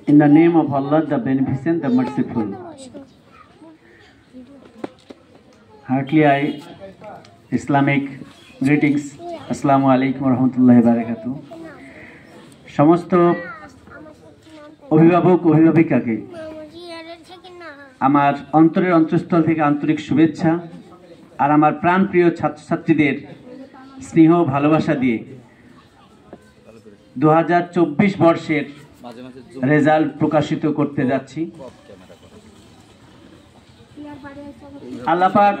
In the name of Allah, the Beneficent, the Merciful. Heartily I Islamic greetings. Assalamu alaikum warahmatullahi wabarakatuh. সমস্ত অভিভাবক অভিভাবিকাকে আমার অন্তরের অন্তঃস্থল থেকে আন্তরিক শুভেচ্ছা আর আমার প্রাণপ্রিয় ছাত্রছাত্রীদের স্নেহ ভালোবাসা দিয়ে 2024 বর্ষের রেজাল্ট প্রকাশিত করতে যাচ্ছি। আল্লাহ পাক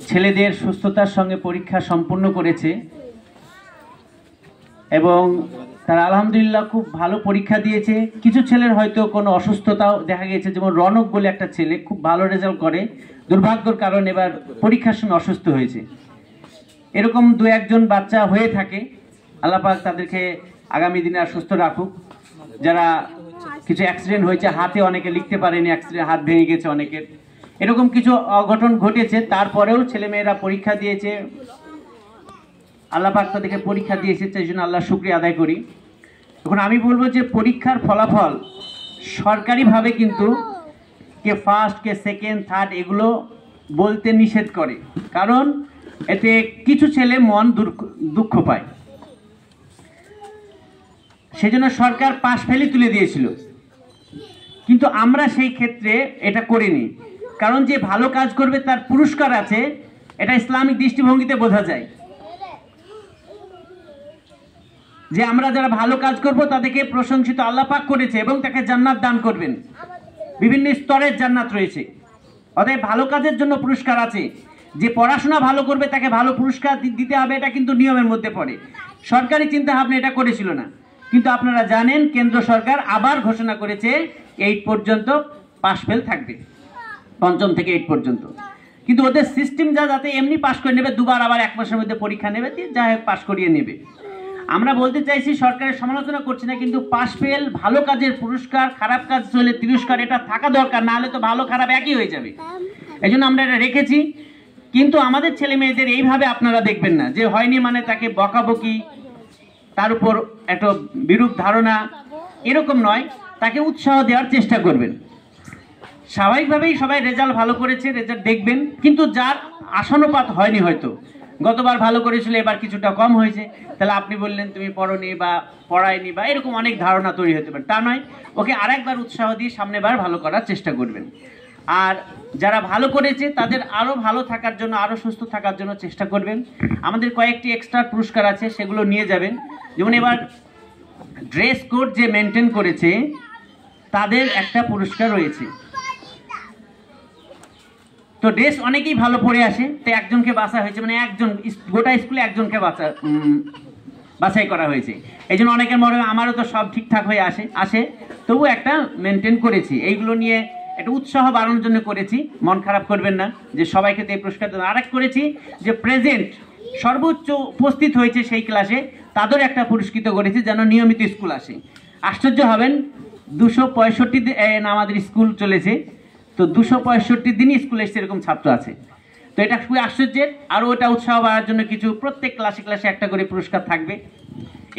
ছেলেদের সুস্থতার সঙ্গে পরীক্ষা সম্পূর্ণ করেছে এবং তারা আলহামদুলিল্লাহ খুব ভালো পরীক্ষা দিয়েছে। কিছু ছেলের হয়তো কোনো অসুস্থতাও দেখা গেছে, যেমন রনক বলে একটা ছেলে খুব ভালো রেজাল্ট করে, দুর্ভাগ্যের কারণে এবার পরীক্ষার সময় অসুস্থ হয়েছে। এরকম দু একজন বাচ্চা হয়ে থাকে, আল্লাহ পাক তাদেরকে আগামী দিনে আর সুস্থ রাখুক। যারা কিছু অ্যাক্সিডেন্ট হয়েছে, হাতে অনেকে লিখতে পারেনি, অ্যাক্সিডেন্ট হাত ভেঙে গেছে অনেকের, এরকম কিছু অঘটন ঘটেছে, তারপরেও ছেলেমেয়েরা পরীক্ষা দিয়েছে। আল্লাহ পাক তাদেরকে পরীক্ষা দিয়েছে, সেই জন্য আল্লাহ শুকরিয়া আদায় করি। এখন আমি বলবো যে পরীক্ষার ফলাফল সরকারিভাবে কিন্তু কে ফার্স্ট, কে সেকেন্ড, থার্ড এগুলো বলতে নিষেধ করে, কারণ এতে কিছু ছেলে মন দুঃখ পায়। সেজন্য সরকার পাশ ফেলে তুলে দিয়েছিল, কিন্তু আমরা সেই ক্ষেত্রে এটা করিনি, কারণ যে ভালো কাজ করবে তার পুরস্কার আছে, এটা ইসলামিক দৃষ্টিভঙ্গিতে বোঝা যায় যে আমরা যারা ভালো কাজ করব তাদেরকে প্রশংসিত আল্লাহ পাক করেছে এবং তাকে জান্নাত দান করবেন। বিভিন্ন স্তরের জান্নাত রয়েছে, অতএব ভালো কাজের জন্য পুরস্কার আছে। যে পড়াশোনা ভালো করবে তাকে ভালো পুরস্কার দিতে হবে, এটা কিন্তু নিয়মের মধ্যে পড়ে। সরকারি চিন্তা ভাবনা এটা করেছিল না, কিন্তু আপনারা জানেন কেন্দ্র সরকার আবার ঘোষণা করেছে 8 পর্যন্ত পাশ ফেল থাকবে, 5ম থেকে 8 পর্যন্ত। কিন্তু ওদের সিস্টেম যাতে এমনি পাশ করে নেবে, দুবার আবার 1 মাসের মধ্যে পরীক্ষা নেবে, যা পাশ করিয়ে নেবে। আমরা বলতে চাইছি সরকারের সমালোচনা করছি না, কিন্তু পাশ ফেল ভালো কাজের পুরস্কার, খারাপ কাজ হলে তিরস্কার, এটা থাকা দরকার, না হলে তো ভালো খারাপ একই হয়ে যাবে। এই জন্য আমরা এটা রেখেছি। কিন্তু আমাদের ছেলে মেয়েদের এইভাবে আপনারা দেখবেন না যে হয়নি মানে তাকে বকাবকি, তার উপর একটা বিরূপ ধারণা, এরকম নয়, তাকে উৎসাহ দেওয়ার চেষ্টা করবেন। স্বাভাবিকভাবেই সবাই রেজাল্ট ভালো করেছে, রেজাল্ট দেখবেন, কিন্তু যার আশানুপাত হয়নি, হয়তো গতবার ভালো করেছিল এবার কিছুটা কম হয়েছে, তাহলে আপনি বললেন তুমি পড়োনি বা পড়ায়নি বা এরকম অনেক ধারণা তৈরি হতে পারে, তা নয়। ওকে আরেকবার উৎসাহ দিয়ে সামনেবার ভালো করার চেষ্টা করবেন। আর যারা ভালো করেছে তাদের আরও ভালো থাকার জন্য, আরও সুস্থ থাকার জন্য চেষ্টা করবেন। আমাদের কয়েকটি এক্সট্রা পুরস্কার আছে, সেগুলো নিয়ে যাবেন। যেমন এবার ড্রেস কোড যে মেনটেন করেছে তাদের একটা পুরস্কার রয়েছে। তো ড্রেস অনেকেই ভালো পরে আসে, তো একজনকে বাছা হয়েছে, মানে একজন, গোটা স্কুলে একজনকে বাছাই করা হয়েছে। এই জন্য অনেকের মনে হয় আমারও তো সব ঠিকঠাক হয়ে আসে, তবু একটা মেনটেন করেছি। এইগুলো নিয়ে একটা উৎসাহ বাড়ানোর জন্য করেছি, মন খারাপ করবেন না যে সবাইকে তো এই পুরস্কার। আরেক করেছি যে প্রেজেন্ট সর্বোচ্চ উপস্থিত হয়েছে সেই ক্লাসে, তাদের একটা পুরস্কৃত করেছি, যেন নিয়মিত স্কুল আসে। আশ্চর্য হবেন, 265 দিন আমাদের স্কুল চলেছে, তো 265 দিনই স্কুলে এসছে এরকম ছাত্র আছে। তো এটা খুবই আশ্চর্যের। আর ওটা উৎসাহ বাড়ার জন্য কিছু প্রত্যেক ক্লাসে ক্লাসে একটা করে পুরস্কার থাকবে।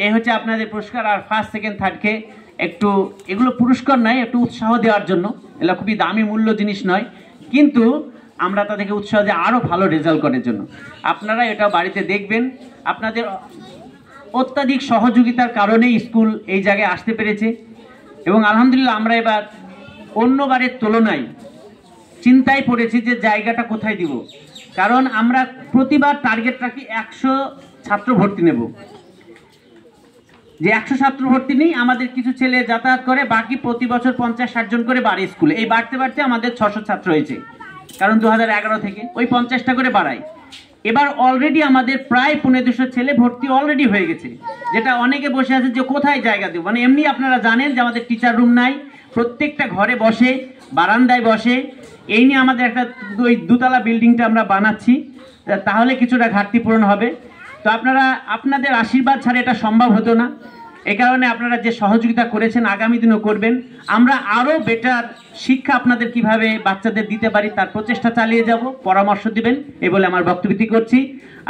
এই হচ্ছে আপনাদের পুরস্কার। আর ফার্স্ট, সেকেন্ড, থার্ডকে একটু, এগুলো পুরস্কার নয়, একটু উৎসাহ দেওয়ার জন্য, এগুলো খুবই দামি মূল্য জিনিস নয়, কিন্তু আমরা তাদেরকে উৎসাহ দিয়ে আরও ভালো রেজাল্ট করার জন্য। আপনারা এটা বাড়িতে দেখবেন। আপনাদের অত্যাধিক সহযোগিতার কারণেই স্কুল এই জায়গায় আসতে পেরেছে এবং আলহামদুলিল্লাহ আমরা এবার অন্যবারের তুলনায় চিন্তায় পড়েছি যে জায়গাটা কোথায় দিব, কারণ আমরা প্রতিবার টার্গেট রাখি 100 ছাত্র ভর্তি নেব। যে 100 ছাত্র ভর্তি নেই, আমাদের কিছু ছেলে যাতায়াত করে, বাকি প্রতি বছর 50-60 জন করে বাড়ে স্কুলে। এই বাড়তে বাড়তে আমাদের 600 ছাত্র হয়েছে, কারণ 2011 থেকে ওই 50টা করে বাড়ায়। এবার অলরেডি আমাদের প্রায় 1500 ছেলে ভর্তি অলরেডি হয়ে গেছে, যেটা অনেকে বসে আছে যে কোথায় জায়গা দেব। মানে এমনি আপনারা জানেন যে আমাদের টিচার রুম নাই, প্রত্যেকটা ঘরে বসে, বারান্দায় বসে। এই নিয়ে আমাদের একটা ওই 2তলা বিল্ডিংটা আমরা বানাচ্ছি, তাহলে কিছুটা ঘাটতি পূরণ হবে। তো আপনারা, আপনাদের আশীর্বাদ ছাড়া এটা সম্ভব হতো না। এই কারণে আপনারা যে সহযোগিতা করেছেন, আগামী দিনও করবেন। আমরা আরও বেটার শিক্ষা আপনাদের কিভাবে বাচ্চাদের দিতে পারি তার প্রচেষ্টা চালিয়ে যাব, পরামর্শ দিবেন, এই বলে আমার বক্তব্য করছি।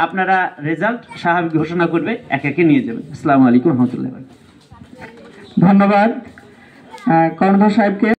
আপনারা রেজাল্ট স্বাভাবিক ঘোষণা করবে, একে একে নিয়ে যাবেন। আসসালামু আলাইকুম রহমতুল্লাহ। ধন্যবাদ। কর্ণধার সাহেবকে